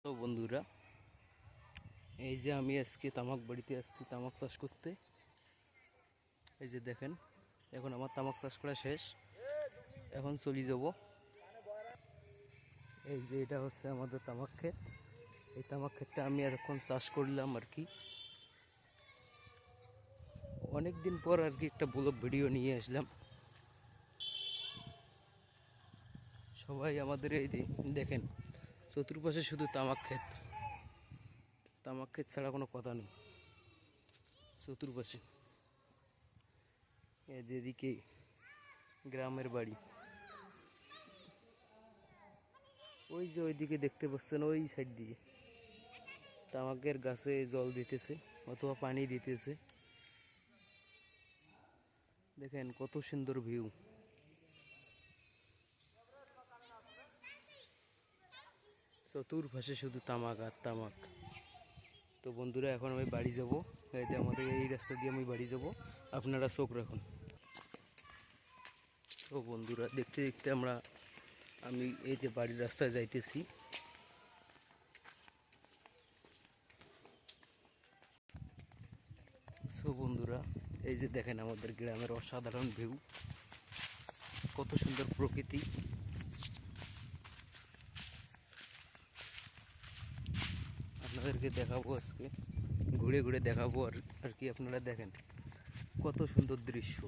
তো বন্ধুরা, এই যে আমি আজকে তামাক বাড়িতে আসছি তামাক চাষ করতে। এই যে দেখেন, এখন আমার তামাক চাষ করা শেষ, এখন চলে যাব। এই যে এটা হচ্ছে আমাদের তামাক ক্ষেত। এই তামাক ক্ষেতটা আমি এখন চাষ করলাম আর কি। অনেক দিন পর আর কি একটা ব্লগ ভিডিও নিয়ে আসলাম। সবাই আমাদের এই যে দেখেন, চতুর্পাশে শুধু তামাক ক্ষেত, তামাক ক্ষেত ছাড়া কোনো কথা নেই চতুর্পাশে। এদিকে গ্রামের বাড়ি, ওই যে ওইদিকে দেখতে পাচ্ছেন, ওই সাইড দিয়ে তামাকের গাছে জল দিতেছে অথবা পানি দিতেছে। দেখেন কত সুন্দর ভিউ। চতুর্পাশে শুধু তামাক আর তামাক। তো বন্ধুরা, এখন আমি বাড়ি যাব। এই যে আমাদের এই রাস্তা দিয়ে আমি বাড়ি যাব, আপনারা চোখ রাখুন। তো বন্ধুরা, দেখতে দেখতে আমি এই যে বাড়ির রাস্তায় যাইতেছি। সো বন্ধুরা, এই যে দেখেন আমাদের গ্রামের অসাধারণ ভিউ, কত সুন্দর প্রকৃতি। আপনাদেরকে দেখাবো আজকে, ঘুরে ঘুরে দেখাবো আর কি। আপনারা দেখেন কত সুন্দর দৃশ্য।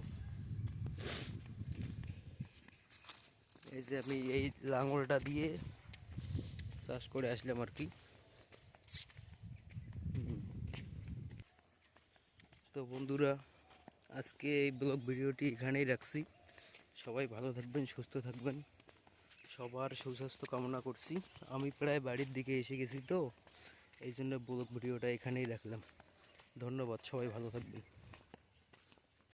এই যে আমি এই লাঙলটা দিয়ে চাষ করে আসলাম আর কি। তো বন্ধুরা, আজকে এই ব্লগ ভিডিওটি এখানেই রাখছি। সবাই ভালো থাকবেন, সুস্থ থাকবেন, সবার সুস্বাস্থ্য কামনা করছি। আমি প্রায় বাড়ির দিকে এসে গেছি, তো এই জন্য ব্লগ ভিডিওটা এখানেই রাখলাম। ধন্যবাদ, সবাই ভালো থাকবেন।